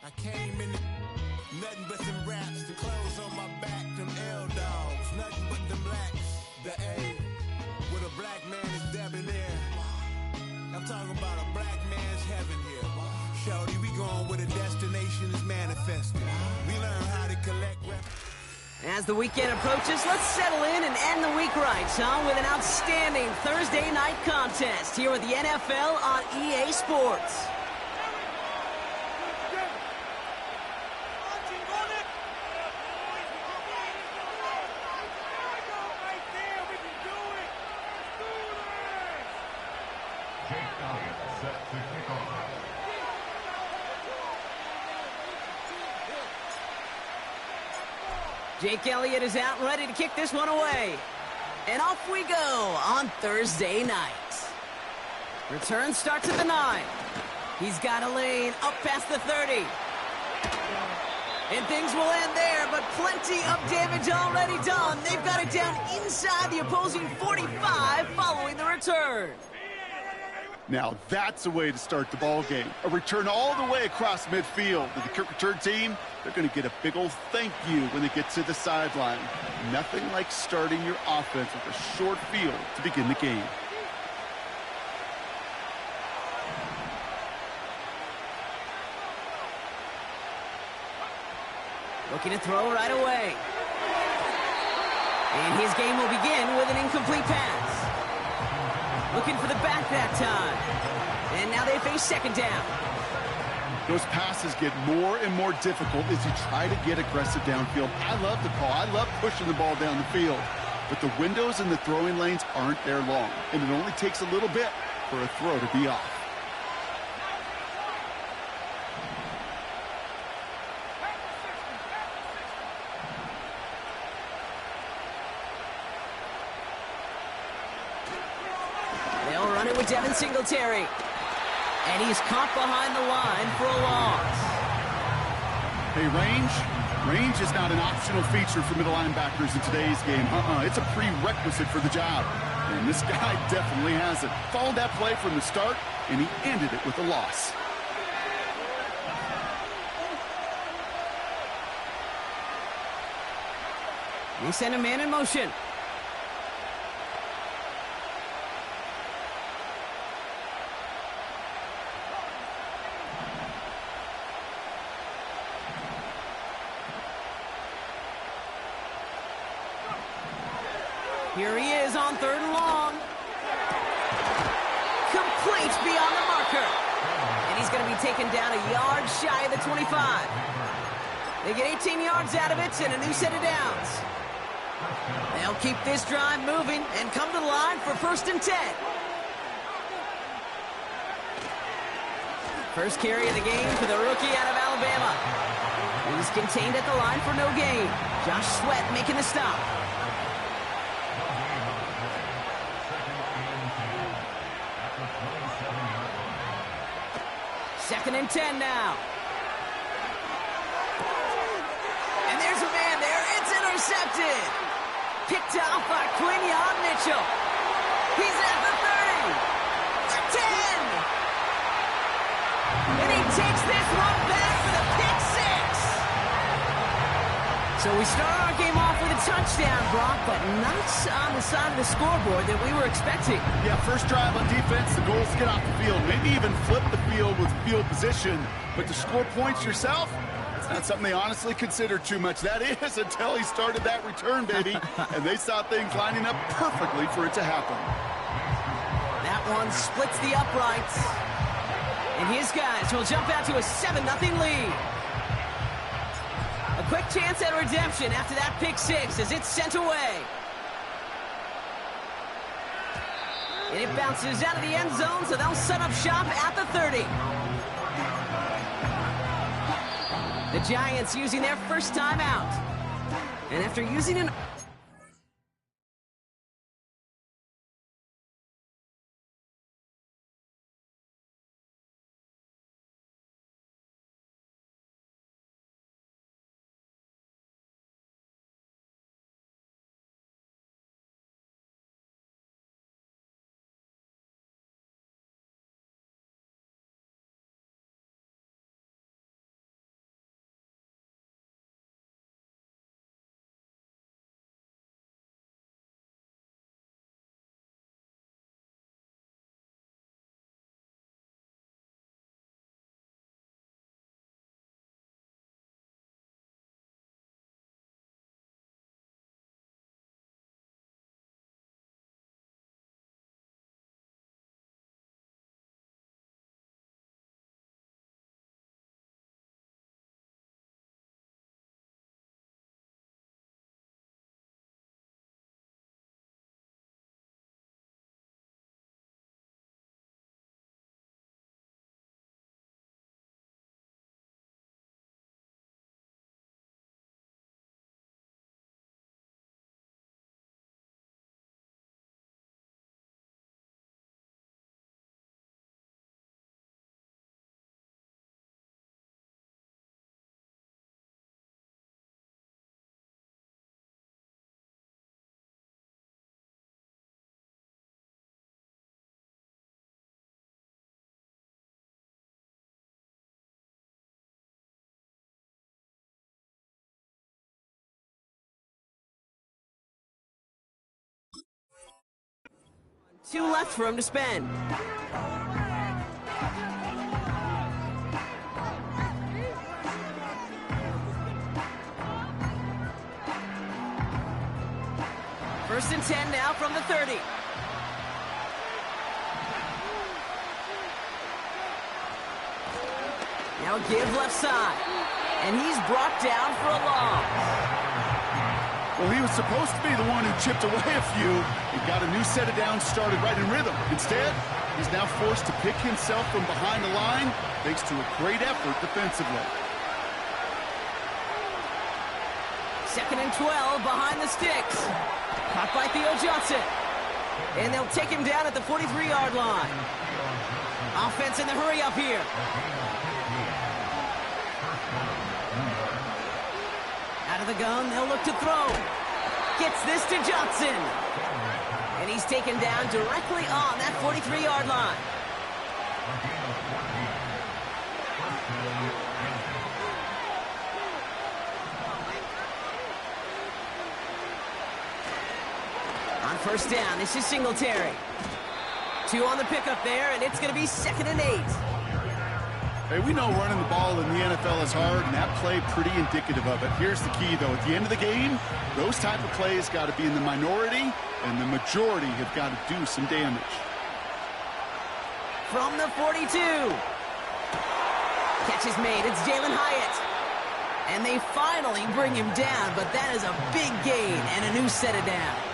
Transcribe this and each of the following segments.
I came in nothing but some raps, the clothes on my back, them L-dogs, nothing but them blacks, the A, with a black man is debonair. I'm talking about a black man's heaven here. Shorty, we going where the destination is manifested. We learn how to collect As the weekend approaches, let's settle in and end the week right, son, with an outstanding Thursday night contest here with the NFL on EA Sports. Jake Elliott is out and ready to kick this one away. And off we go on Thursday night. Return starts at the 9. He's got a lane up past the 30. And things will end there, but plenty of damage already done. They've got it down inside the opposing 45 following the return. Now that's a way to start the ball game. A return all the way across midfield. And the kick return team, they're going to get a big old thank you when they get to the sideline. Nothing like starting your offense with a short field to begin the game. Looking to throw right away. And his game will begin with an incomplete pass. Looking for the back that time. And now they face second down. Those passes get more and more difficult as you try to get aggressive downfield. I love the call. I love pushing the ball down the field. But the windows in the throwing lanes aren't there long. And it only takes a little bit for a throw to be off. Devin Singletary. And he's caught behind the line for a loss. Hey, range is not an optional feature for middle linebackers in today's game. It's a prerequisite for the job. And this guy definitely has it. Followed that play from the start, and he ended it with a loss. They send a man in motion. Here he is on 3rd and long. Complete beyond the marker. And he's going to be taken down a yard shy of the 25. They get 18 yards out of it and a new set of downs. They'll keep this drive moving and come to the line for 1st and 10. First carry of the game for the rookie out of Alabama. He's contained at the line for no gain. Josh Sweat making the stop. Second and 10 now. And there's a man there. It's intercepted. Picked off by Quinyon Mitchell. He's at the 30. The 10. And he takes this one back for the pick 6. So we start our game off with a touchdown, Brock, but not on the side of the scoreboard that we were expecting. Yeah, first drive on defense, the goal is to get off the field. Maybe even flip the field with field position. But to score points yourself, it's not something they honestly consider too much. That is until he started that return, baby. And they saw things lining up perfectly for it to happen. That one splits the uprights. And his guys will jump out to a 7-0 lead. A quick chance at redemption after that pick 6 as it's sent away. And it bounces out of the end zone, so they'll set up shop at the 30. The Giants using their first time out. And after using an... Two left for him to spend. First and 10 now from the 30. Now a give left side. And he's brought down for a loss. Well, he was supposed to be the one who chipped away a few. He got a new set of downs started right in rhythm. Instead, he's now forced to pick himself from behind the line thanks to a great effort defensively. Second and 12 behind the sticks. Caught by Theo Johnson. And they'll take him down at the 43-yard line. Offense in the hurry up here. Out of the gun, they'll look to throw. Gets this to Johnson. And he's taken down directly on that 43-yard line. On first down, this is Singletary. Two on the pickup there, and it's going to be 2nd and 8. Hey, we know running the ball in the NFL is hard, and that play pretty indicative of it. Here's the key, though. At the end of the game, those type of plays got to be in the minority, and the majority have got to do some damage. From the 42. Catch is made. It's Jalen Hyatt. And they finally bring him down, but that is a big gain and a new set of downs.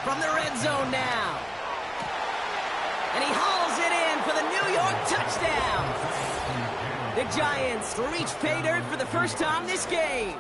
From the red zone now. And he hauls it in for the New York touchdown. The Giants reach pay dirt for the first time this game.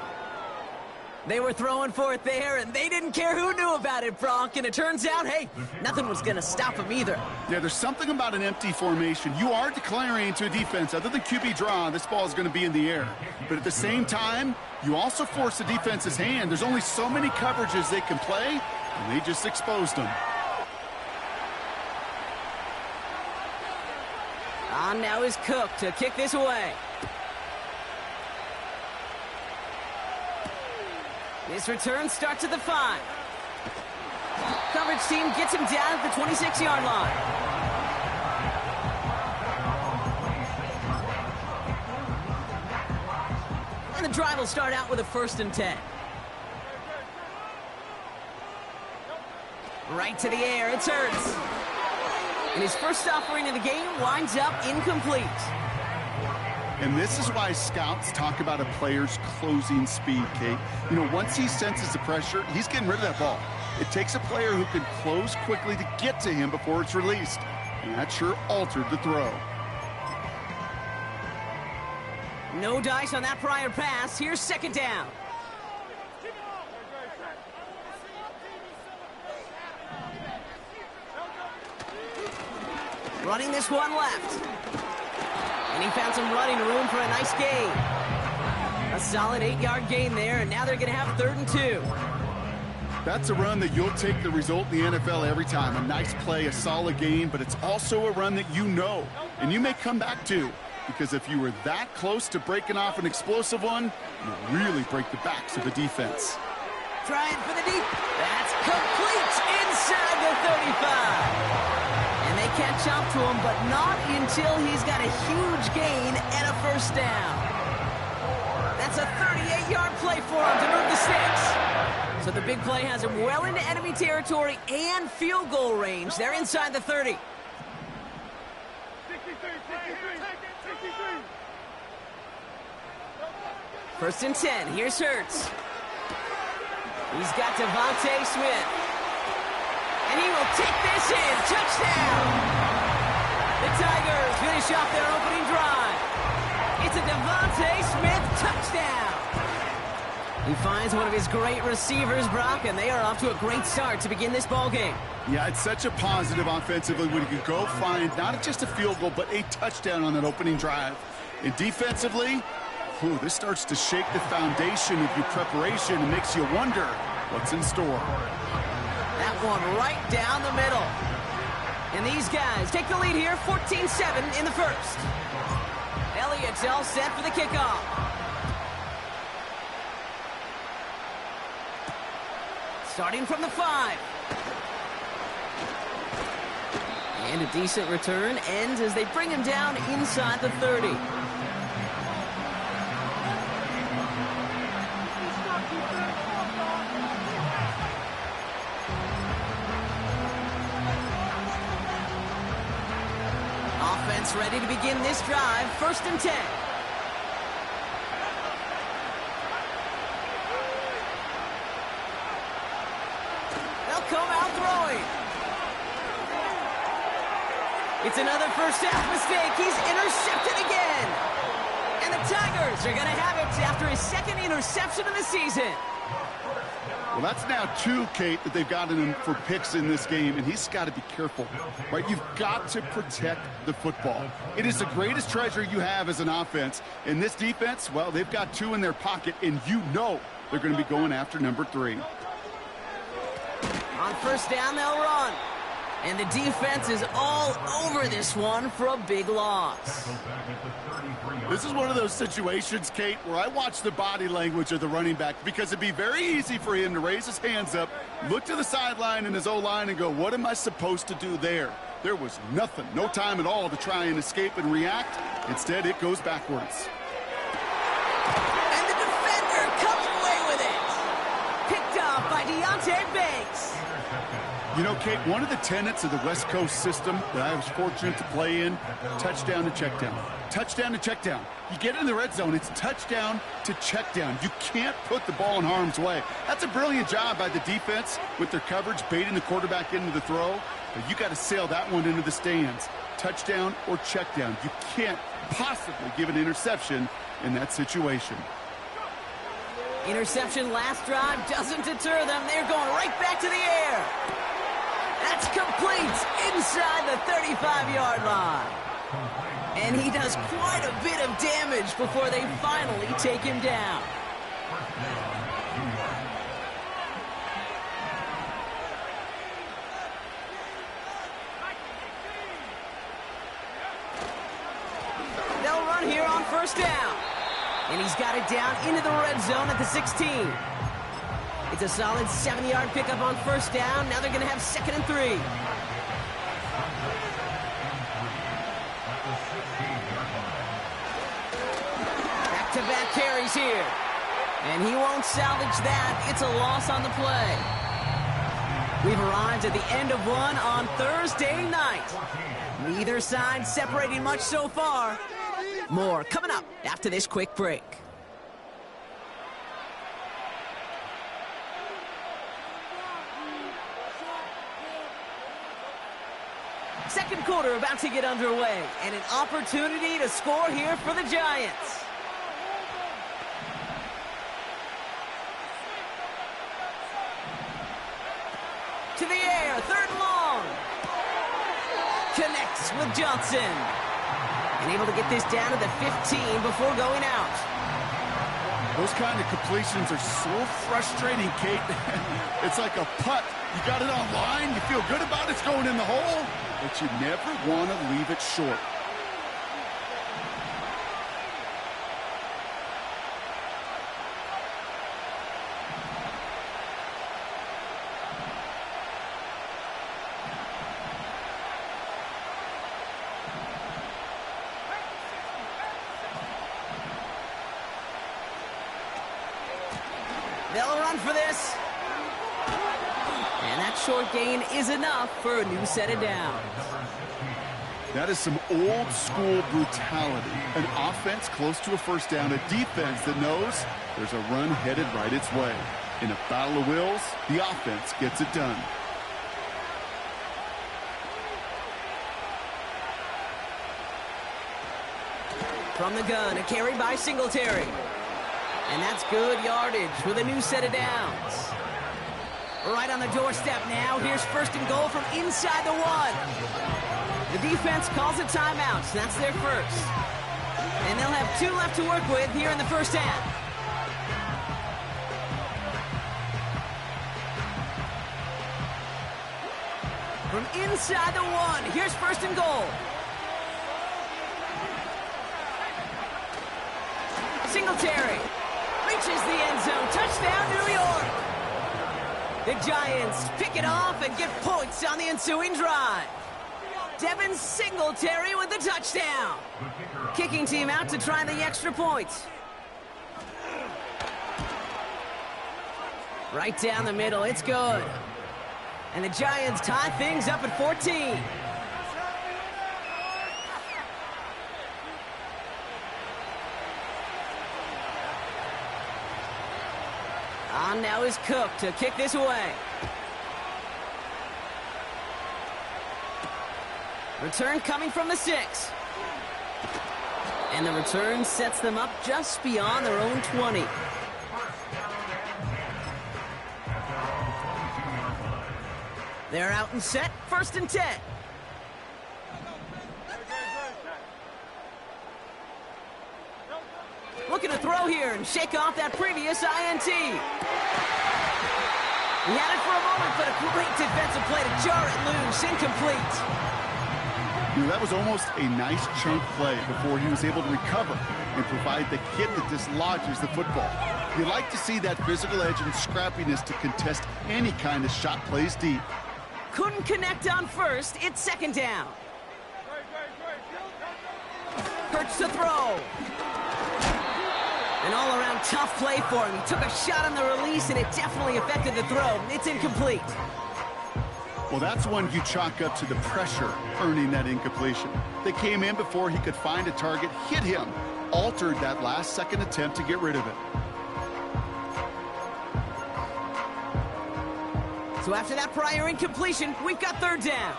They were throwing for it there, and they didn't care who knew about it, Bronk. And it turns out, hey, nothing was going to stop them either. Yeah, there's something about an empty formation. You are declaring to a defense, other than QB draw, this ball is going to be in the air. But at the same time, you also force the defense's hand. There's only so many coverages they can play, and they just exposed them. On now is Cook to kick this away. This return starts at the 5. Coverage team gets him down at the 26-yard line. And the drive will start out with a 1st and 10. Right to the air, it's Hurts. And his first offering of the game winds up incomplete. And this is why scouts talk about a player's closing speed, Kate. You know, once he senses the pressure, he's getting rid of that ball. It takes a player who can close quickly to get to him before it's released. And that sure altered the throw. No dice on that prior pass. Here's second down. Running this one left. And he found some running room for a nice gain. A solid 8-yard gain there, and now they're going to have 3rd and 2. That's a run that you'll take the result in the NFL every time. A nice play, a solid gain, but it's also a run that you know and you may come back to, because if you were that close to breaking off an explosive one, you really break the backs of the defense. Trying for the deep. That's complete inside the 35. And they catch up to him, but not until he's got a huge gain and a first down. That's a 38-yard play for him to move the sticks. So the big play has him well into enemy territory and field goal range. They're inside the 30. First and 10. Here's Hurts. He's got Devontae Smith. And he will take this in. Touchdown! The Tigers finish off their opening drive. It's a Devontae Smith touchdown. He finds one of his great receivers, Brock, and they are off to a great start to begin this ballgame. Yeah, it's such a positive offensively when you can go find not just a field goal, but a touchdown on that opening drive. And defensively, this starts to shake the foundation of your preparation and makes you wonder what's in store. That one right down the middle. And these guys take the lead here, 14-7 in the first. Elliott's all set for the kickoff. Starting from the 5. And a decent return ends as they bring him down inside the 30. Offense ready to begin this drive. First and 10. They'll come out throwing. It's another first half mistake. He's intercepted again. And the Tigers are going to have it after his second interception of the season. Well, that's now 2, Kate, that they've gotten him for picks in this game, and he's got to be careful, right? You've got to protect the football. It is the greatest treasure you have as an offense. In this defense, well, they've got 2 in their pocket, and you know they're going to be going after number 3. On first down, they'll run. And the defense is all over this one for a big loss. This is one of those situations, Kate, where I watch the body language of the running back, because it'd be very easy for him to raise his hands up, look to the sideline in his O-line and go, what am I supposed to do there? There was nothing, no time at all to try and escape and react. Instead, it goes backwards. And the defender comes away with it. Picked off by Deontay Banks. You know, Kate, one of the tenets of the West Coast system that I was fortunate to play in, touchdown to check down. Touchdown to check down. You get in the red zone, it's touchdown to check down. You can't put the ball in harm's way. That's a brilliant job by the defense with their coverage, baiting the quarterback into the throw. But you got to sail that one into the stands. Touchdown or check down. You can't possibly give an interception in that situation. Interception last drive doesn't deter them. They're going right back to the air. That's complete inside the 35-yard line. And he does quite a bit of damage before they finally take him down. They'll run here on first down. And he's got it down into the red zone at the 16. It's a solid 7-yard pickup on first down. Now they're going to have 2nd and 3. Back-to-back carries here. And he won't salvage that. It's a loss on the play. We've arrived at the end of one on Thursday night. Neither side separating much so far. More coming up after this quick break. Second quarter about to get underway, and an opportunity to score here for the Giants. 6 with Johnson. And able to get this down to the 15 before going out. Those kind of completions are so frustrating, Kate. It's like a putt. You got it on line, you feel good about it's going in the hole, but you never want to leave it short. They'll run for this. And that short gain is enough for a new set of downs. That is some old school brutality. An offense close to a first down, a defense that knows there's a run headed right its way. In a battle of wills, the offense gets it done. From the gun, a carry by Singletary. And that's good yardage with a new set of downs. Right on the doorstep now. Here's first and goal from inside the 1. The defense calls a timeout, so that's their first. And they'll have 2 left to work with here in the first half. From inside the 1, here's first and goal. Singletary reaches the end zone. Touchdown, New York. The Giants pick it off and get points on the ensuing drive. Devin Singletary with the touchdown. Kicking team out to try the extra points. Right down the middle, it's good. And the Giants tie things up at 14. On now is Cook to kick this away. Return coming from the 6. And the return sets them up just beyond their own 20. They're out and set, first and 10. Looking to throw here and shake off that previous INT. He had it for a moment, but a great defensive play to jar it loose. Incomplete. That was almost a nice chunk play before he was able to recover and provide the hit that dislodges the football. You like to see that physical edge and scrappiness to contest any kind of shot plays deep. Couldn't connect on first. It's second down. Hurts to throw. An all-around tough play for him. He took a shot on the release, and it definitely affected the throw. It's incomplete. Well, that's one you chalk up to the pressure earning that incompletion. They came in before he could find a target, hit him, altered that last-second attempt to get rid of it. So after that prior incompletion, we've got third down.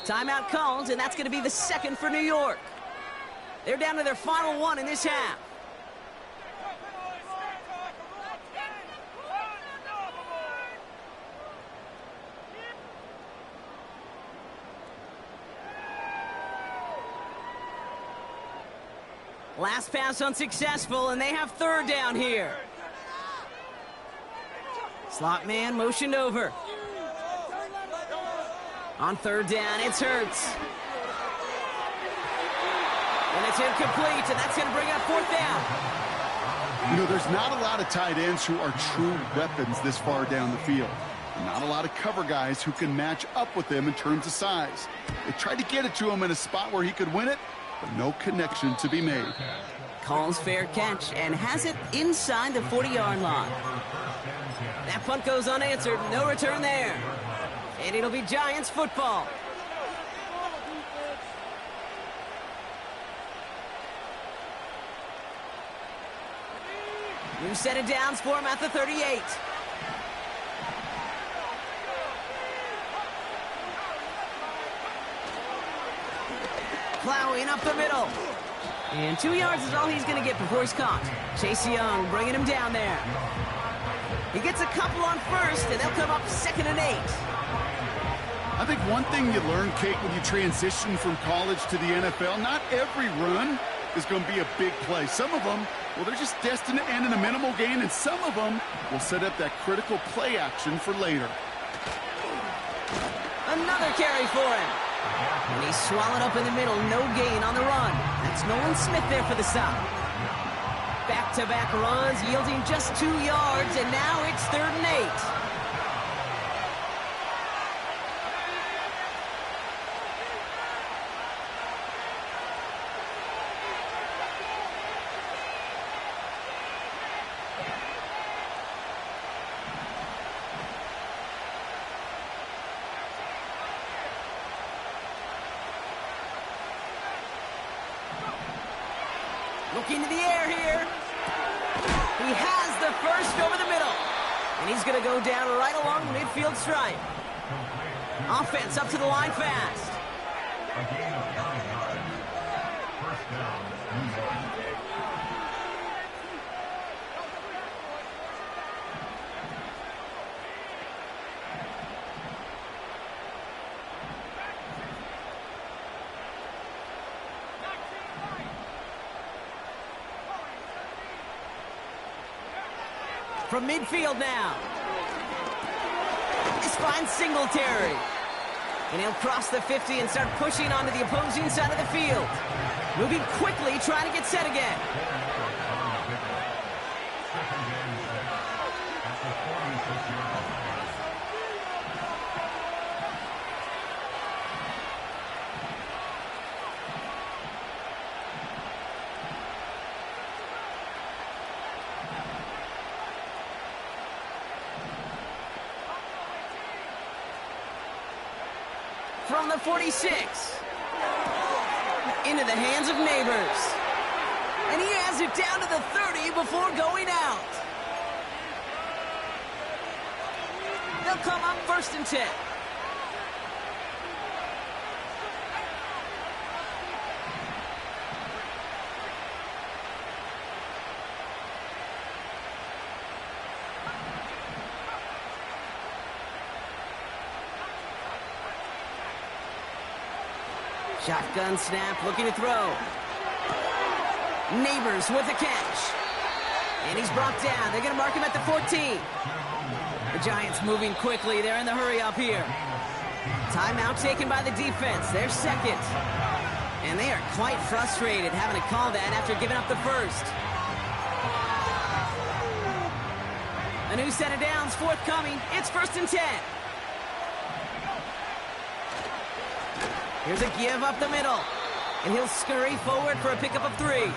Timeout called, and that's going to be the second for New York. They're down to their final 1 in this half. Last pass unsuccessful, and they have third down here. Slot man motioned over. On third down, it's Hurts. And it's incomplete, and that's going to bring up fourth down. You know, there's not a lot of tight ends who are true weapons this far down the field. Not a lot of cover guys who can match up with them in terms of size. They tried to get it to him in a spot where he could win it, but no connection to be made. Calls fair catch and has it inside the 40-yard line. That punt goes unanswered. No return there. And it'll be Giants football. New set of downs for him at the 38. Plowing up the middle. And 2 yards is all he's going to get before he's caught. Chase Young bringing him down there. He gets a couple on first, and they'll come up second and 8. I think one thing you learn, Kate, when you transition from college to the NFL, not every run is going to be a big play. Some of them, well, they're just destined to end in a minimal gain, and some of them will set up that critical play action for later. Another carry for him. And he's swallowed up in the middle. No gain on the run. That's Nolan Smith there for the stop. Back-to-back runs yielding just 2 yards, and now it's 3rd and 8. Looking to the air here. He has the first over the middle. And he's going to go down right along the midfield stripe. Offense up to the line fast. From midfield now. This finds Singletary. And he'll cross the 50 and start pushing onto the opposing side of the field. Moving quickly, trying to get set again. From the 46. Into the hands of Neighbors. And he has it down to the 30 before going out. They'll come up 1st and 10. Shotgun snap, looking to throw. Neighbors with a catch. And he's brought down. They're going to mark him at the 14. The Giants moving quickly. They're in the hurry up here. Timeout taken by the defense. They're second. And they are quite frustrated having to call that after giving up the first. A new set of downs forthcoming. It's 1st and 10. Here's a give up the middle. And he'll scurry forward for a pickup of 3.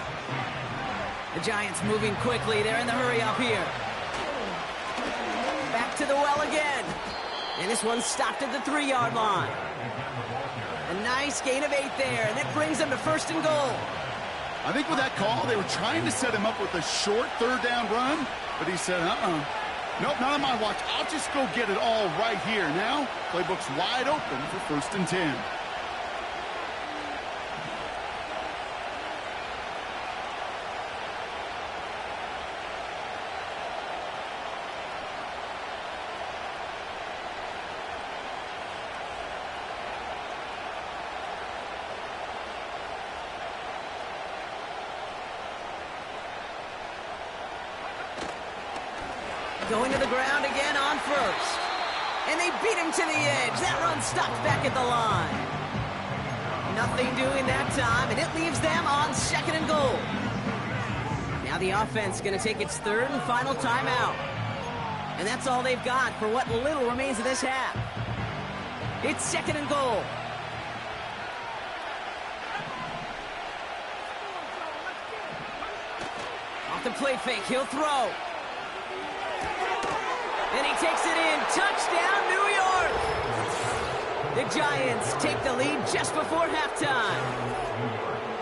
The Giants moving quickly. They're in the hurry up here. Back to the well again. And this one's stopped at the 3-yard line. A nice gain of 8 there. And that brings them to 1st and goal. I think with that call, they were trying to set him up with a short 3rd down run. But he said, nope, not on my watch. I'll just go get it all right here. Now, playbook's wide open for 1st and 10. Going to the ground again on 1st. And they beat him to the edge. That run stopped back at the line. Nothing doing that time, and it leaves them on 2nd and goal. Now the offense going to take its 3rd and final timeout. And that's all they've got for what little remains of this half. It's 2nd and goal. Off the play fake, he'll throw. And he takes it in. Touchdown, New York! The Giants take the lead just before halftime.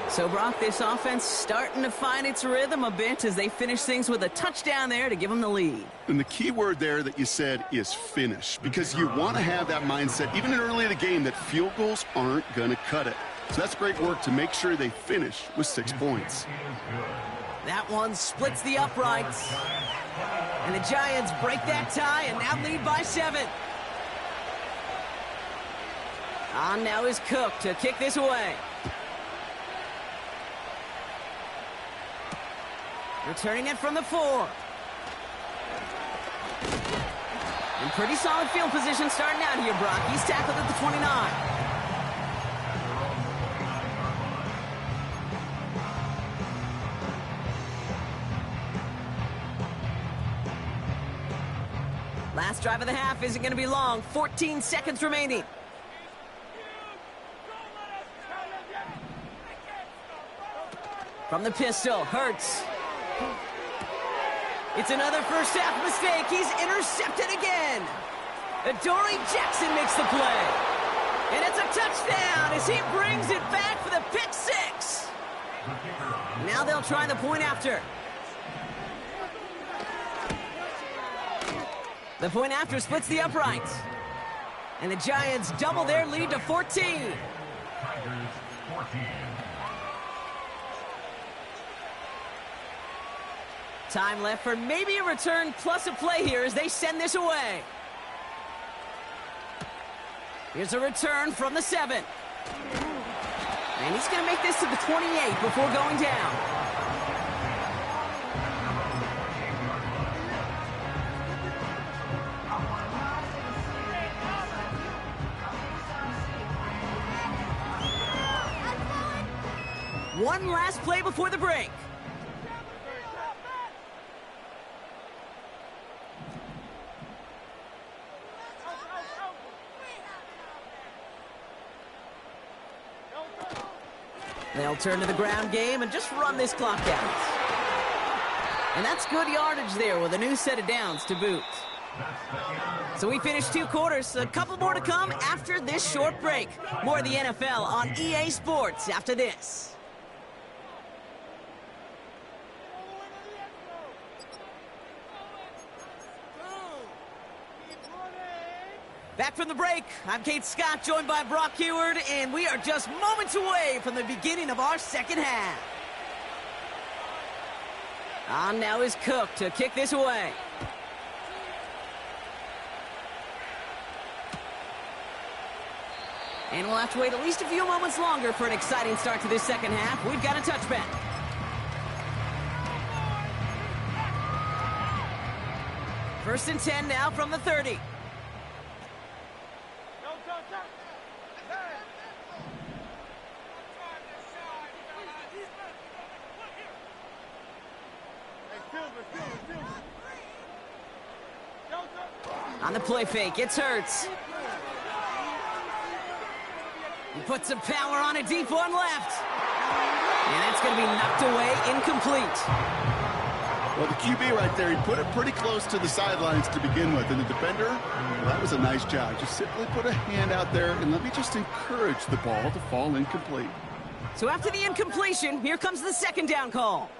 So, Brock, this offense starting to find its rhythm a bit as they finish things with a touchdown there to give them the lead. And the key word there that you said is finish, because you want to have that mindset, even early in the game, that field goals aren't going to cut it. So that's great work to make sure they finish with 6 points. That one splits the uprights. And the Giants break that tie and now lead by 7. On now is Cook to kick this away. Returning it from the 4. In pretty solid field position starting out here, Brock. He's tackled at the 29. Last drive of the half isn't going to be long. 14 seconds remaining. From the pistol, Hurts. It's another first half mistake. He's intercepted again. Adoree Jackson makes the play. And it's a touchdown as he brings it back for the pick 6. Now they'll try the point after. The point after splits the uprights. And the Giants double their lead to 14. Time left for maybe a return plus a play here as they send this away. Here's a return from the 7. And he's going to make this to the 28 before going down. One last play before the break. They'll turn to the ground game and just run this clock out. And that's good yardage there with a new set of downs to boot. So we finished 2 quarters. A couple more to come after this short break. More of the NFL on EA Sports after this. Back from the break, I'm Kate Scott, joined by Brock Heward, and we are just moments away from the beginning of our second half. On now is Cook to kick this away. And we'll have to wait at least a few moments longer for an exciting start to this second half. We've got a touchback. First and 10 now from the 30. On the play fake, it's Hurts. He puts some power on a deep one left. And that's going to be knocked away, incomplete. Well, the QB right there, he put it pretty close to the sidelines to begin with. And the defender, well, that was a nice job. Just simply put a hand out there and let me just encourage the ball to fall incomplete. So after the incompletion, here comes the second down call.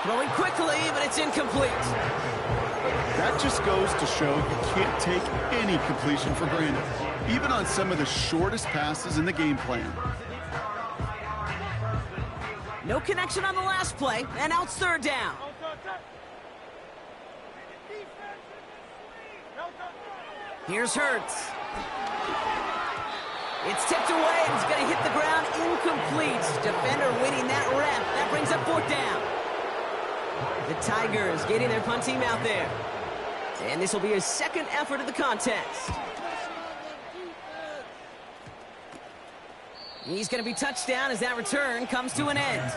Throwing quickly, but it's incomplete. That just goes to show you can't take any completion for granted, even on some of the shortest passes in the game plan. No connection on the last play, and now it's third down. Here's Hurts. It's tipped away, and it's going to hit the ground incomplete. Defender winning that rep. That brings up fourth down. The Tigers getting their punt team out there. And this will be his second effort of the contest. He's going to be touched down as that return comes to an end.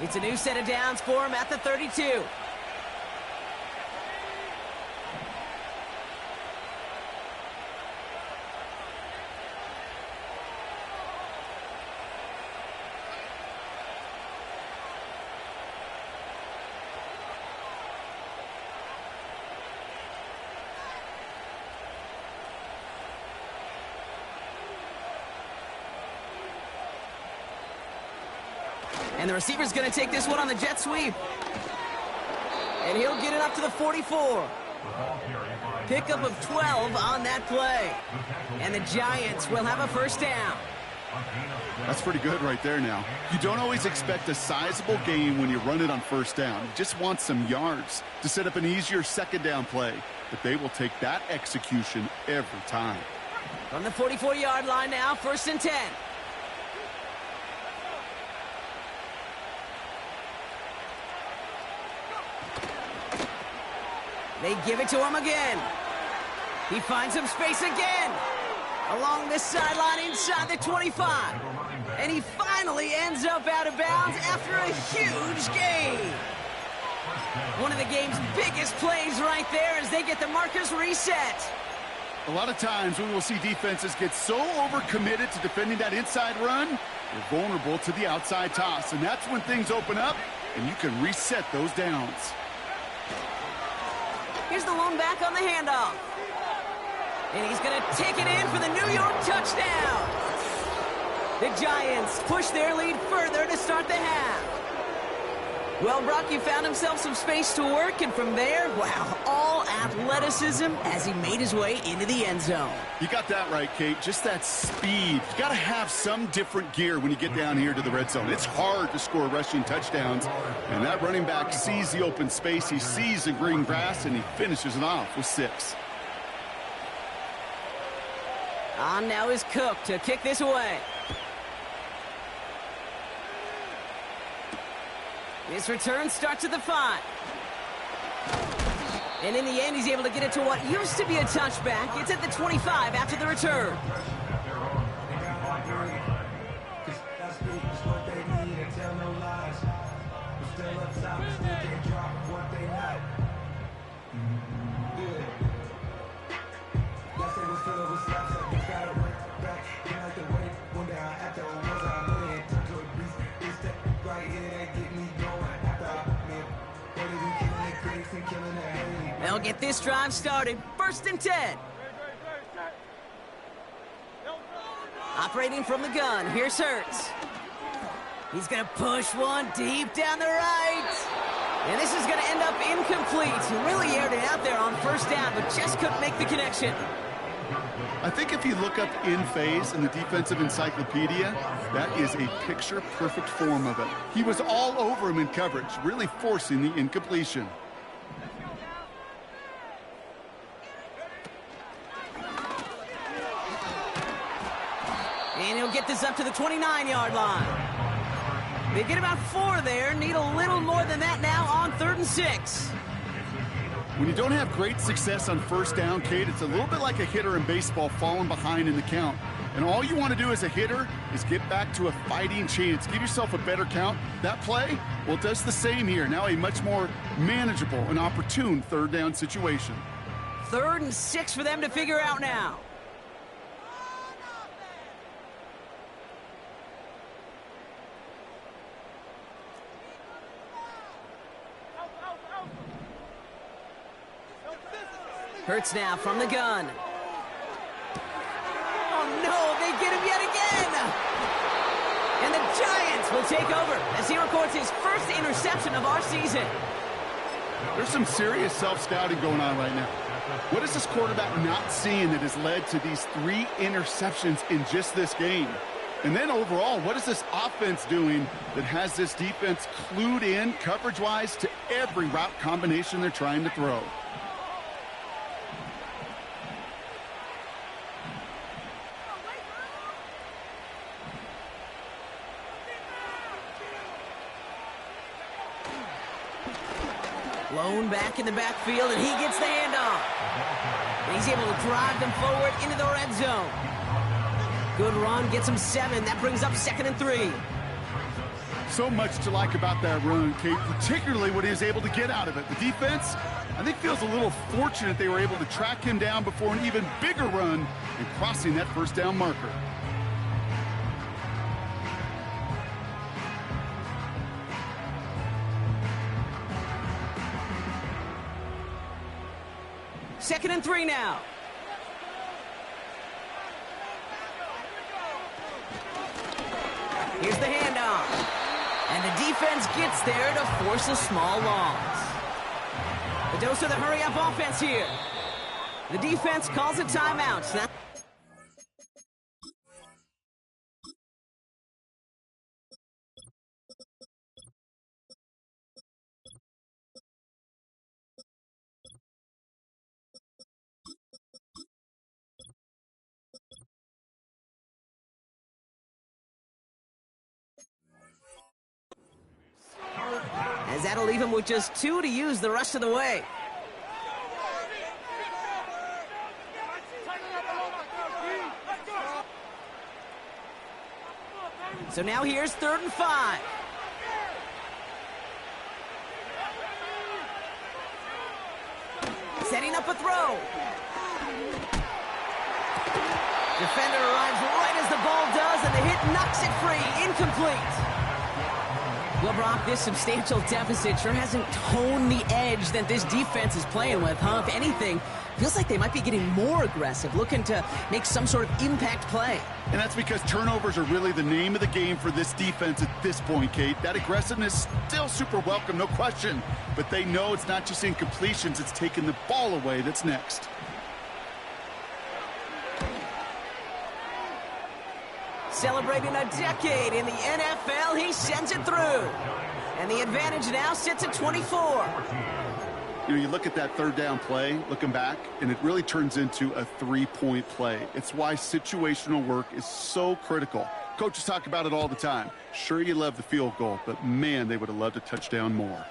It's a new set of downs for him at the 32. And the receiver's going to take this one on the jet sweep. And he'll get it up to the 44. Pickup of 12 on that play. And the Giants will have a first down. That's pretty good right there now. You don't always expect a sizable gain when you run it on first down. You just want some yards to set up an easier second down play. But they will take that execution every time. From the 44-yard line now, 1st and 10. They give it to him again. He finds some space again. Along this sideline inside the 25. And he finally ends up out of bounds after a huge gain. One of the game's biggest plays right there as they get the markers reset. A lot of times we will see defenses get so overcommitted to defending that inside run, they're vulnerable to the outside toss. And that's when things open up and you can reset those downs. Here's the lone back on the handoff. And he's going to take it in for the New York touchdown. The Giants push their lead further to start the half. Well, Brock, he found himself some space to work, and from there, wow, all athleticism as he made his way into the end zone. You got that right, Kate. Just that speed. You got to have some different gear when you get down here to the red zone. It's hard to score rushing touchdowns, and that running back sees the open space, he sees the green grass, and he finishes it off with 6. On now is Cook to kick this away. This return starts at the 5. And in the end, he's able to get it to what used to be a touchback. It's at the 25 after the return. They'll get this drive started. 1st and 10. Operating from the gun, here's Hurts. He's going to push one deep down the right. And this is going to end up incomplete. He really aired it out there on 1st down, but just couldn't make the connection. I think if you look up in phase in the defensive encyclopedia, that is a picture-perfect form of it. He was all over him in coverage, really forcing the incompletion. And he'll get this up to the 29-yard line. They get about 4 there. Need a little more than that now on 3rd and 6. When you don't have great success on 1st down, Kate, it's a little bit like a hitter in baseball falling behind in the count. And all you want to do as a hitter is get back to a fighting chance. Give yourself a better count. That play, well, it does the same here. Now a much more manageable and opportune 3rd down situation. 3rd and 6 for them to figure out now. Hurts now from the gun. Oh, no, they get him yet again. And the Giants will take over as he records his first interception of our season. There's some serious self-scouting going on right now. What is this quarterback not seeing that has led to these 3 interceptions in just this game? And then overall, what is this offense doing that has this defense clued in coverage-wise to every route combination they're trying to throw? Lone back in the backfield, and he gets the handoff. And he's able to drive them forward into the red zone. Good run, gets him 7. That brings up 2nd and 3. So much to like about that run, Kate, particularly what he was able to get out of it. The defense, I think, feels a little fortunate they were able to track him down before an even bigger run and crossing that 1st down marker. Second and 3 now. Here's the handoff. And the defense gets there to force a small loss. The dose of the hurry-up offense here. The defense calls a timeout. as that'll leave him with just 2 to use the rest of the way. So now here's 3rd and 5. Setting up a throw. Defender arrives right as the ball does, and the hit knocks it free. Incomplete. Well, Brock, this substantial deficit sure hasn't toned the edge that this defense is playing with, huh? If anything, feels like they might be getting more aggressive, looking to make some sort of impact play. And that's because turnovers are really the name of the game for this defense at this point, Kate. That aggressiveness still super welcome, no question. But they know it's not just incompletions, it's taking the ball away that's next. Celebrating a decade in the NFL, he sends it through. And the advantage now sits at 24. You know, you look at that 3rd down play, looking back, and it really turns into a 3-point play. It's why situational work is so critical. Coaches talk about it all the time. Sure, you love the field goal, but man, they would have loved a touchdown more.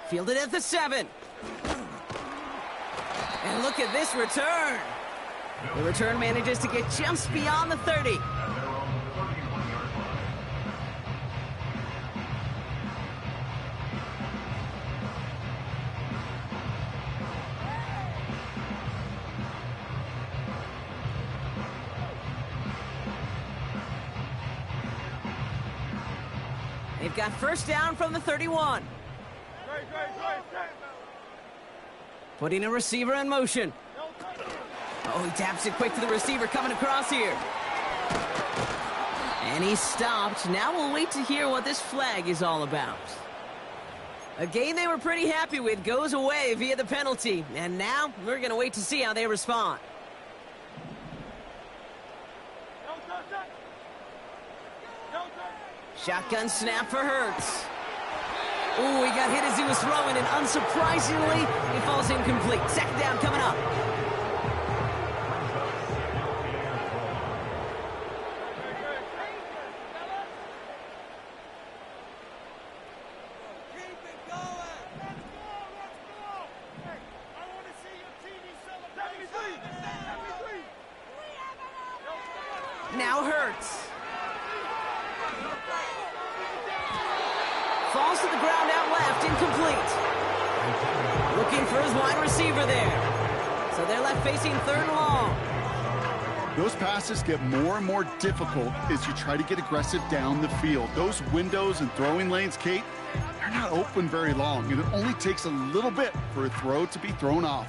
Fielded at the 7. And look at this return. The return manages to get just beyond the 30. They've got 1st down from the 31. Putting a receiver in motion. Oh, he taps it quick to the receiver coming across here. And he stopped. Now we'll wait to hear what this flag is all about. A game they were pretty happy with goes away via the penalty. And now we're going to wait to see how they respond. Shotgun snap for Hurts. Ooh, he got hit as he was throwing, and unsurprisingly, he falls incomplete. 2nd down coming up. Now Hurts. Falls to the ground out left, incomplete. Looking for his wide receiver there. So they're left facing 3rd and long. Those passes get more and more difficult as you try to get aggressive down the field. Those windows and throwing lanes, Kate, they're not open very long, and it only takes a little bit for a throw to be thrown off.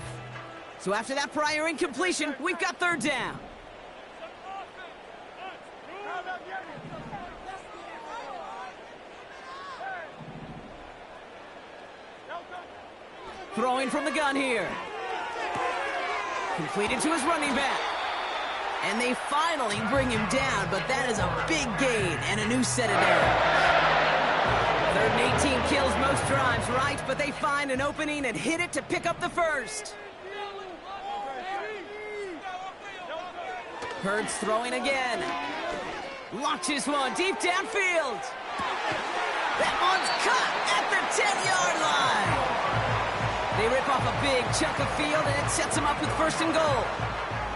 So after that prior incompletion, we've got 3rd down. Throwing from the gun here. Completed to his running back. And they finally bring him down, but that is a big gain and a new set of downs. 3rd and 18 kills most drives, right? But they find an opening and hit it to pick up the 1st. Hurts throwing again. Launches one deep downfield. That one's caught at the 10-yard line. They rip off a big chunk of field, and it sets them up with 1st and goal.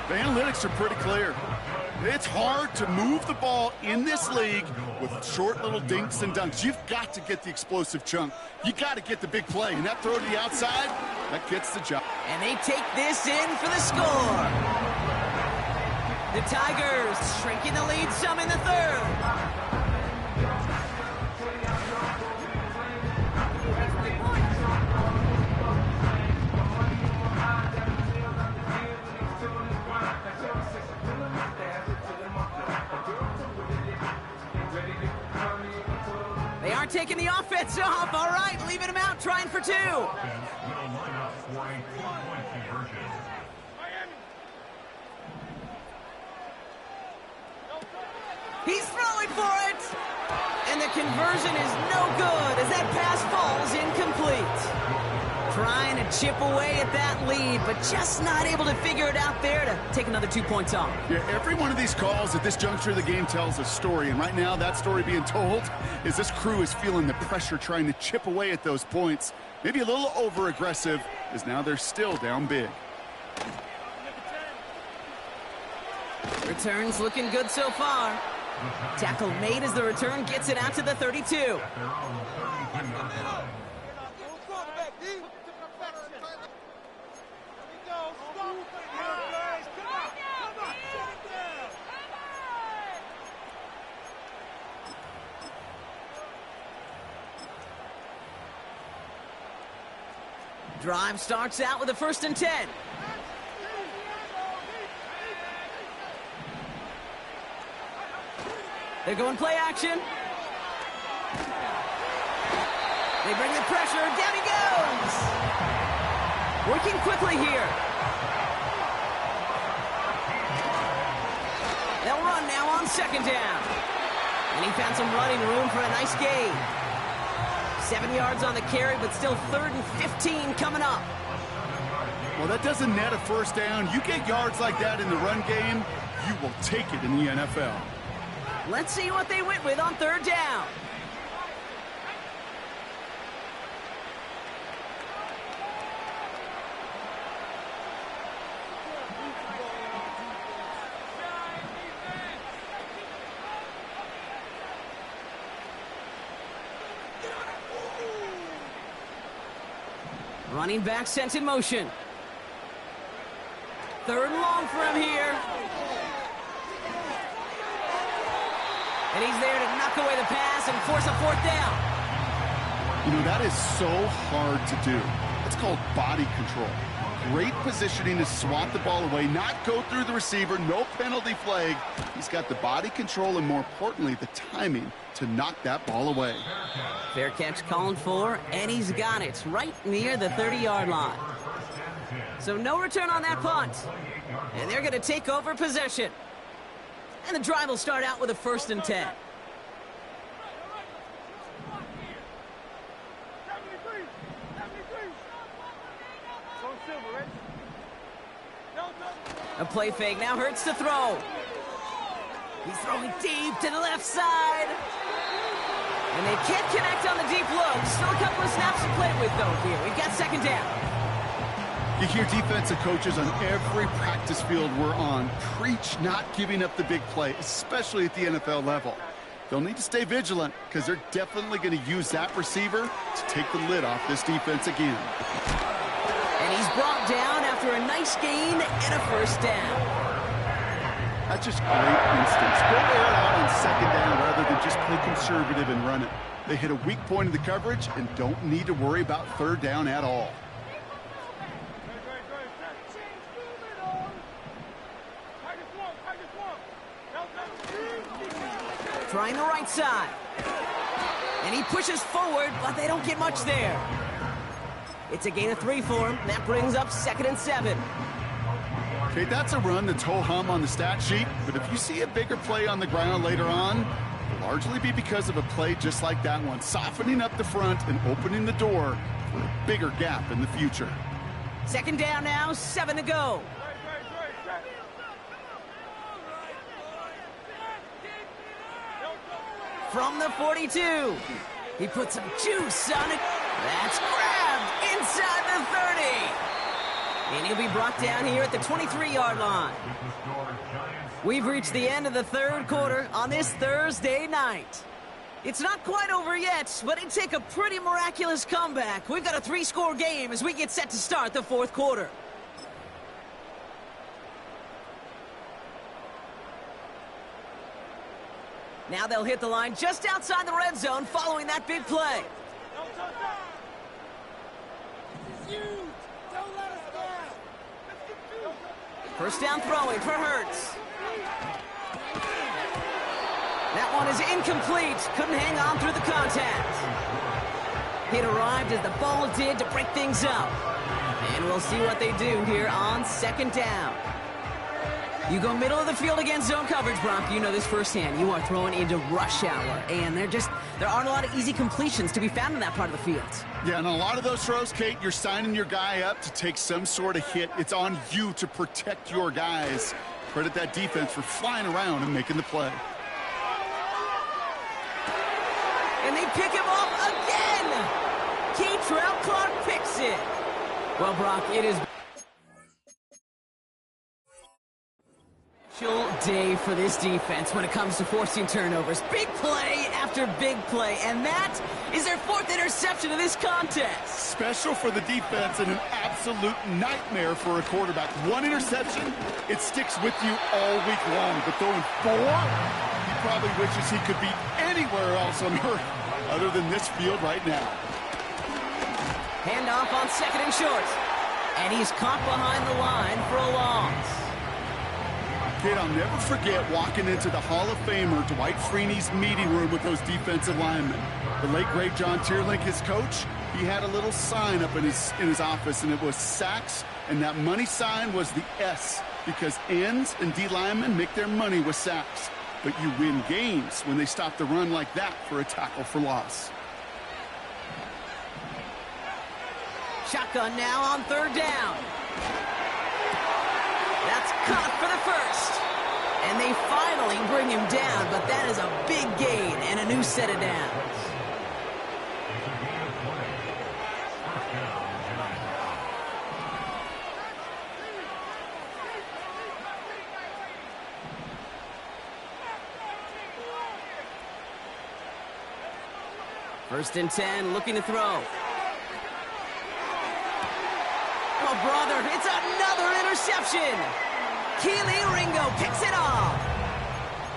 The analytics are pretty clear. It's hard to move the ball in this league with short little dinks and dunks. You've got to get the explosive chunk. You got to get the big play, and that throw to the outside, that gets the job. And they take this in for the score. The Tigers shrinking the lead some in the 3rd. They aren't taking the offense off. All right, leaving him out, trying for 2. He's throwing for it. And the conversion is no good as that pass falls incomplete. Trying to chip away at that lead, but just not able to figure it out there to take another 2 points off. Yeah, every one of these calls at this juncture of the game tells a story, and right now that story being told is this crew is feeling the pressure trying to chip away at those points. Maybe a little over-aggressive, as now they're still down big. Return's looking good so far. Tackle made as the return gets it out to the 32. Drive starts out with a 1st and 10. They're going play action. They bring the pressure. Down he goes. Working quickly here. They'll run now on 2nd down. And he found some running room for a nice gain. 7 yards on the carry, but still 3rd and 15 coming up. Well, that doesn't net a 1st down. You get yards like that in the run game, you will take it in the NFL. Let's see what they went with on 3rd down. Running back sent in motion. 3rd and long for him here. And he's there to knock away the pass and force a 4th down. You know, that is so hard to do. It's called body control. Great positioning to swat the ball away, not go through the receiver, no penalty flag. He's got the body control and, more importantly, the timing to knock that ball away. Fair catch called for, and he's got it right near the 30-yard line. So no return on that punt. And they're going to take over possession. And the drive will start out with a 1st and 10. A play fake now hurts to throw. He's throwing deep to the left side. And they can't connect on the deep look. Still a couple of snaps to play with, though, here. We've got 2nd down. You hear defensive coaches on every practice field we're on preach not giving up the big play, especially at the NFL level. They'll need to stay vigilant because they're definitely going to use that receiver to take the lid off this defense again. And he's brought down after a nice gain and a 1st down. That's just great instincts. Go air it out on 2nd down rather than just play conservative and run it. They hit a weak point in the coverage and don't need to worry about 3rd down at all. Trying the right side. And he pushes forward, but they don't get much there. It's a gain of 3 for him. That brings up 2nd and 7. Okay, that's a run that's ho-hum on the stat sheet, but if you see a bigger play on the ground later on, it'll largely be because of a play just like that one, softening up the front and opening the door for a bigger gap in the future. 2nd down now, 7 to go. From the 42. He puts some juice on it. That's grabbed inside the 30. And he'll be brought down here at the 23-yard line. We've reached the end of the 3rd quarter on this Thursday night. It's not quite over yet, but it'd take a pretty miraculous comeback. We've got a 3-score game as we get set to start the 4th quarter. Now they'll hit the line just outside the red zone following that big play. First down throwing for Hurts. That one is incomplete. Couldn't hang on through the contact. It arrived as the ball did to break things up. And we'll see what they do here on 2nd down. You go middle of the field against zone coverage, Brock. You know this firsthand. You are throwing into rush hour, and there aren't a lot of easy completions to be found in that part of the field. Yeah, and a lot of those throws, Kate, you're signing your guy up to take some sort of hit. It's on you to protect your guys. Credit that defense for flying around and making the play. And they pick him off again! Keytrell Clark picks it. Well, Brock, it is day for this defense when it comes to forcing turnovers. Big play after big play, and that is their 4th interception of this contest. Special for the defense and an absolute nightmare for a quarterback. 1 interception, it sticks with you all week long, but throwing 4, he probably wishes he could be anywhere else on earth other than this field right now. Handoff on 2nd and short, and he's caught behind the line for a loss. Kid, I'll never forget walking into the Hall of Famer Dwight Freeney's meeting room with those defensive linemen. The late, great John Tierlink, his coach, he had a little sign up in his office, and it was sacks, and that money sign was the S, because ends and D linemen make their money with sacks. But you win games when they stop the run like that for a tackle for loss. Shotgun now on 3rd down. That's caught for the first. And they finally bring him down, but that is a big gain and a new set of downs. First and 10, looking to throw. Oh, brother, it's another interception. Keely Ringo picks it off.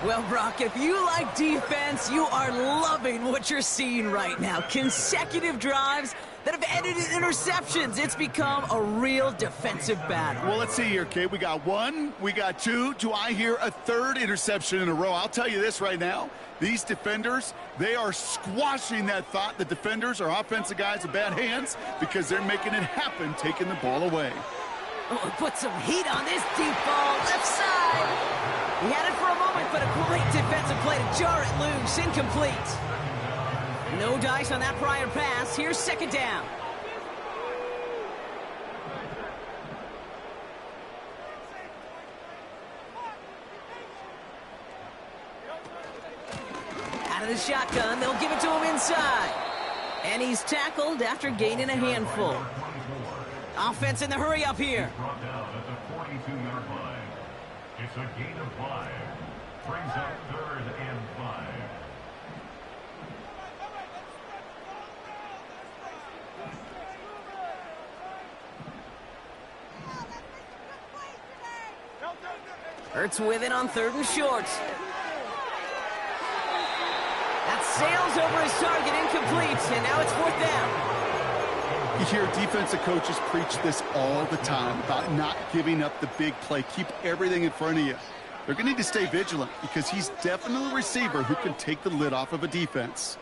Well, Brock, if you like defense, you are loving what you're seeing right now. Consecutive drives that have ended in interceptions. It's become a real defensive battle. Well, let's see here, Kate. We got 1, we got 2. Do I hear a 3rd interception in a row? I'll tell you this right now. These defenders, they are squashing that thought. The defenders are offensive guys with bad hands because they're making it happen, taking the ball away. Oh, put some heat on this deep ball, left side. He had it for a moment, but a great defensive play to jar it loose, incomplete. No dice on that prior pass. Here's 2nd down. Out of the shotgun, they'll give it to him inside. And he's tackled after gaining a handful. Offense in the hurry up here. Brought down at the 42-yard line. It's a gain of 5. Brings up 3rd and 5. Hurts with it on 3rd and short. That sails over his target, incomplete, and now it's 4th down. You hear defensive coaches preach this all the time about not giving up the big play. Keep everything in front of you. They're going to need to stay vigilant because he's definitely a receiver who can take the lid off of a defense.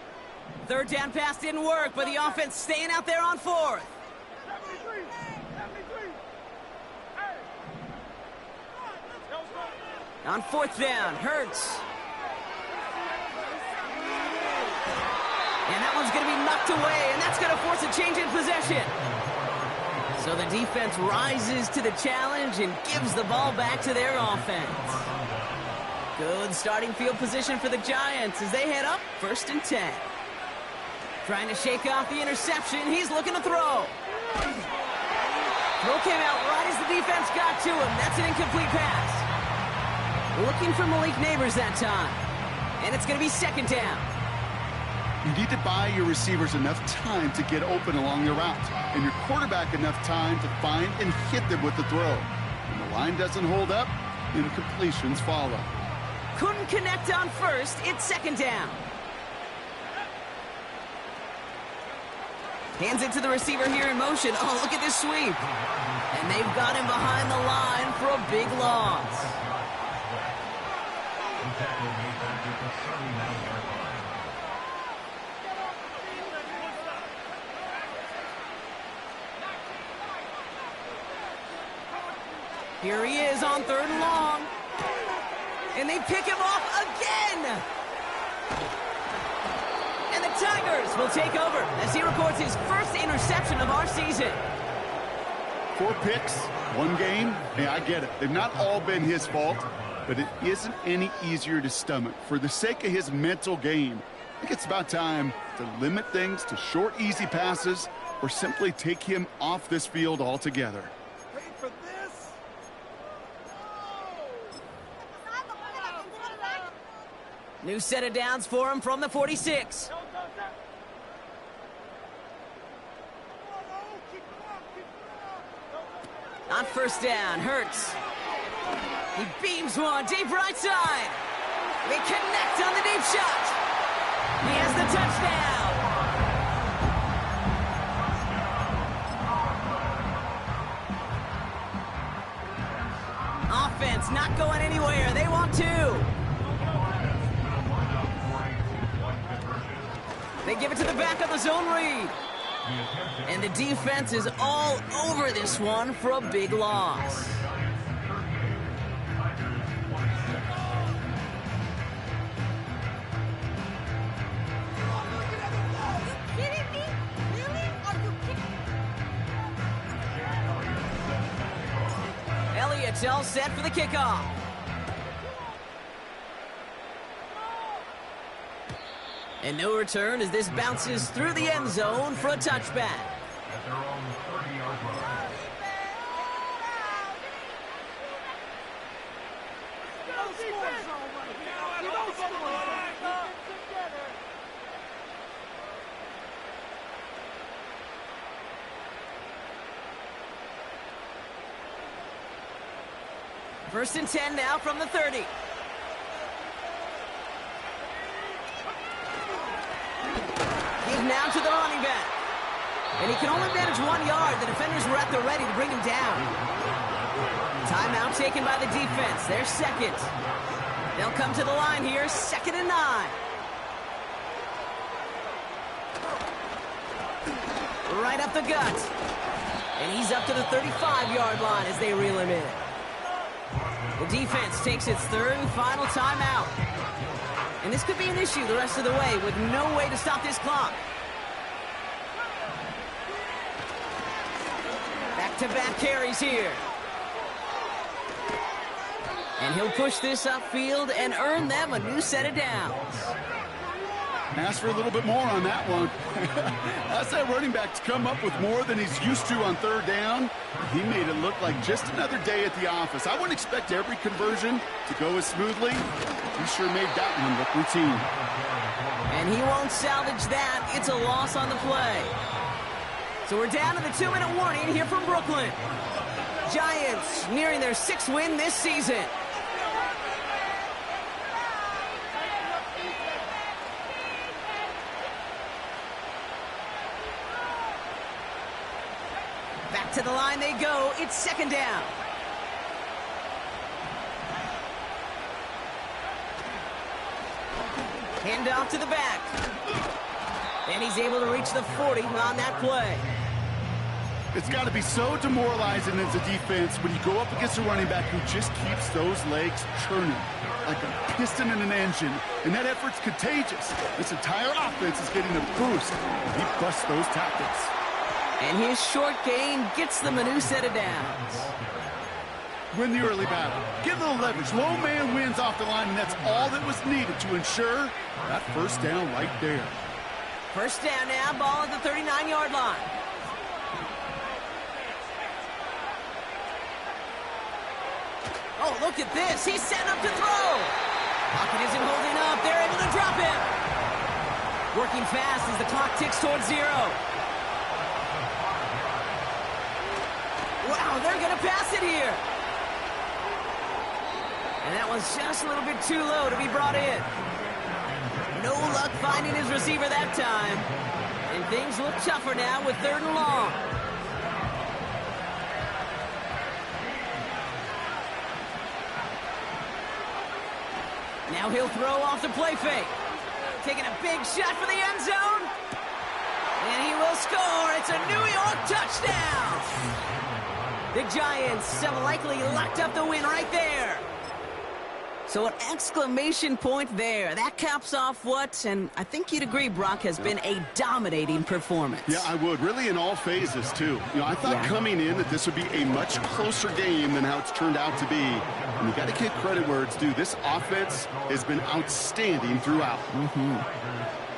3rd down pass didn't work, but the offense staying out there on 4th. On 4th down, Hurts. And that one's going to be knocked away, and that's going to force a change in possession. So the defense rises to the challenge and gives the ball back to their offense. Good starting field position for the Giants as they head up 1st and 10. Trying to shake off the interception. He's looking to throw. Throw came out right as the defense got to him. That's an incomplete pass. Looking for Malik Neighbors that time. And it's going to be 2nd down. You need to buy your receivers enough time to get open along the route, and your quarterback enough time to find and hit them with the throw. When the line doesn't hold up, incompletions follow. Couldn't connect on 1st. It's 2nd down. Hands it to the receiver here in motion. Oh, look at this sweep. And they've got him behind the line for a big loss. Here he is on 3rd and long. and they pick him off again. And the Tigers will take over as he records his first interception of our season. 4 picks, 1 game. Yeah, I get it. They've not all been his fault, but it isn't any easier to stomach. For the sake of his mental game, I think it's about time to limit things to short, easy passes or simply take him off this field altogether. Wait for this. New set of downs for him from the 46. On first down, Hurts. He beams one deep right side. They connect on the deep shot. He has the touchdown. Offense not going anywhere. They want 2. They give it to the back of the zone read. And the defense is all over this one for a big loss. Elliott's all set for the kickoff. And no return as this bounces through the end zone for a touchback. At their own 30-yard line. First and 10 now from the 30. He's now to the running back. And he can only manage 1 yard. The defenders were at the ready to bring him down. Timeout taken by the defense. They're second. They'll come to the line here, 2nd and 9. Right up the gut. And he's up to the 35-yard line as they reel him in. The defense takes its 3rd and final timeout. And this could be an issue the rest of the way with no way to stop this clock. Back-to-back carries here. And he'll push this upfield and earn them a new set of downs. Ask for a little bit more on that one. Ask that running back to come up with more than he's used to on 3rd down. He made it look like just another day at the office. I wouldn't expect every conversion to go as smoothly. He sure made that one look routine. And he won't salvage that. It's a loss on the play. So we're down to the 2-minute warning here from Brooklyn. Giants nearing their 6th win this season. Back to the line they go. It's 2nd down. Hand off to the back. And he's able to reach the 40 on that play. It's got to be so demoralizing as a defense when you go up against a running back who just keeps those legs churning like a piston in an engine. And that effort's contagious. This entire offense is getting a boost. He busts those tackles. And his short gain gets them a new set of downs. Win the early battle. Get a little leverage. Low man wins off the line, and that's all that was needed to ensure that first down right there. First down now, ball at the 39-yard line. Oh, look at this. He's set up to throw. Pocket isn't holding up. They're able to drop him. Working fast as the clock ticks towards 0. Wow, they're going to pass it here. And that was just a little bit too low to be brought in. No luck finding his receiver that time. And things look tougher now with 3rd and long. Now he'll throw off the play fake. Taking a big shot for the end zone. And he will score. It's a New York touchdown. The Giants have likely locked up the win right there. So So an exclamation point there. That caps off what, and I think you'd agree, Brock, has been a dominating performance. Yeah, I would. Really in all phases, too. I thought coming in that this would be a much closer game than how it's turned out to be. And you got to give credit where it's due. This offense has been outstanding throughout.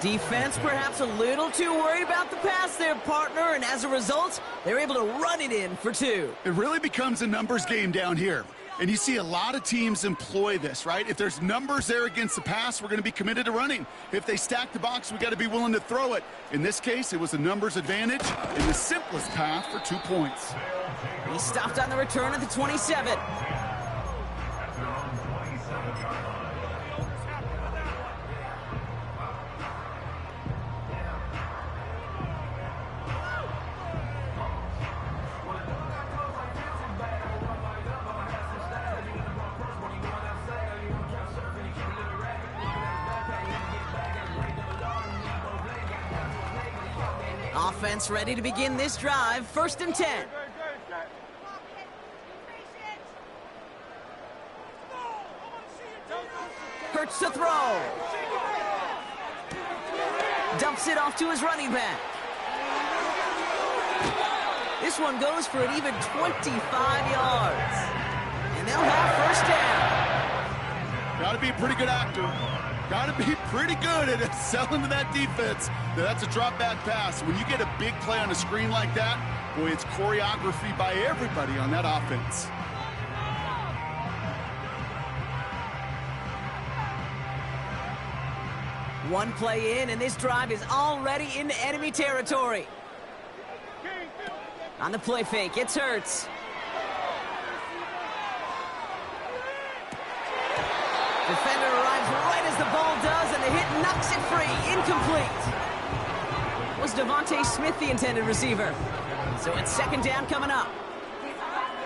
Defense perhaps a little too worried about the pass there, partner, and as a result, they're able to run it in for 2. It really becomes a numbers game down here. And you see a lot of teams employ this, right? If there's numbers there against the pass, we're going to be committed to running. If they stack the box, we got to be willing to throw it. In this case, it was a numbers advantage in the simplest path for 2 points. He stopped on the return at the 27. Offense ready to begin this drive. 1st and 10. Hurts to throw. Dumps it off to his running back. This one goes for an even 25 yards. And they'll have 1st down. Got to be a pretty good actor. Got to be pretty good at selling to that defense. That's a drop-back pass. When you get a big play on a screen like that, boy, it's choreography by everybody on that offense. One play in, and this drive is already into enemy territory. On the play fake, it's Hurts. Defender arrives right as the ball does, and the hit knocks it free. Incomplete. Was Devontae Smith the intended receiver? So it's 2nd down coming up.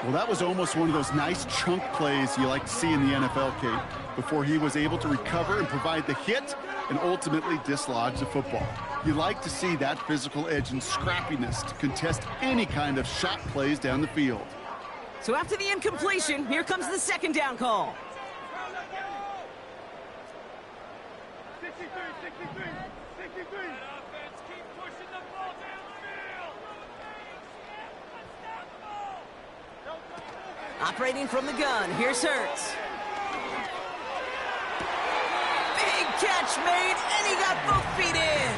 Well, that was almost one of those nice chunk plays you like to see in the NFL, Kate, before he was able to recover and provide the hit and ultimately dislodge the football. You like to see that physical edge and scrappiness to contest any kind of shot plays down the field. So after the incompletion, here comes the 2nd down call. 63. Offense, keep pushing the ball down the field. Operating from the gun, here's Hurts. Big catch made, and he got both feet in.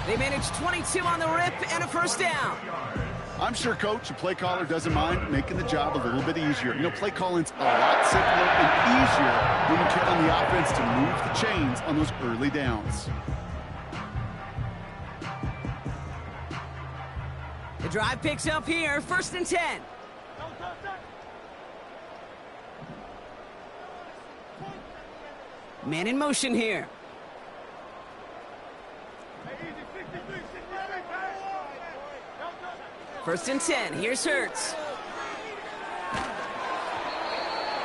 They managed 22 on the rip and a 1st down. I'm sure Coach, a play caller, doesn't mind making the job a little bit easier. Play calling's a lot simpler and easier when you count on the offense to move the chains on those early downs. The drive picks up here, 1st and 10. Man in motion here. First and 10, here's Hurts.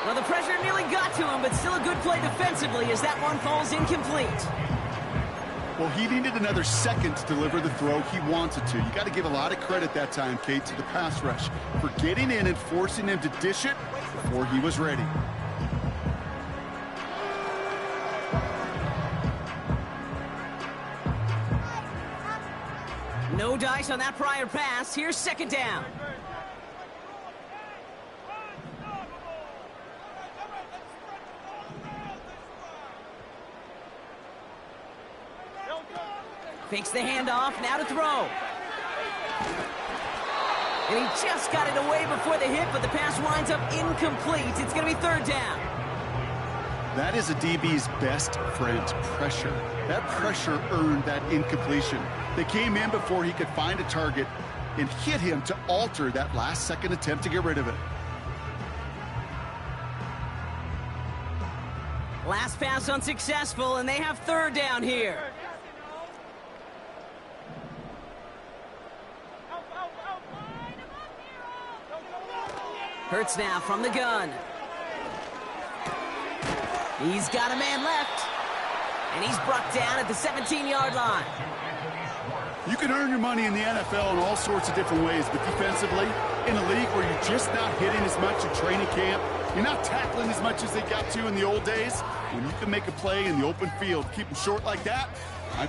Well, the pressure nearly got to him, but still a good play defensively as that one falls incomplete. Well, he needed another second to deliver the throw he wanted to. You got to give a lot of credit that time, Kate, to the pass rush for getting in and forcing him to dish it before he was ready. No dice on that prior pass. Here's 2nd down. Fakes the handoff, now to throw. And he just got it away before the hit, but the pass winds up incomplete. It's going to be 3rd down. That is a DB's best friend, pressure. That pressure earned that incompletion. They came in before he could find a target and hit him to alter that last-second attempt to get rid of it. Last pass unsuccessful, and they have 3rd down here. Hurts now from the gun. He's got a man left, and he's brought down at the 17-yard line. You can earn your money in the NFL in all sorts of different ways, but defensively, in a league where you're just not hitting as much in training camp, you're not tackling as much as they got to in the old days, when you can make a play in the open field, keep them short like that, I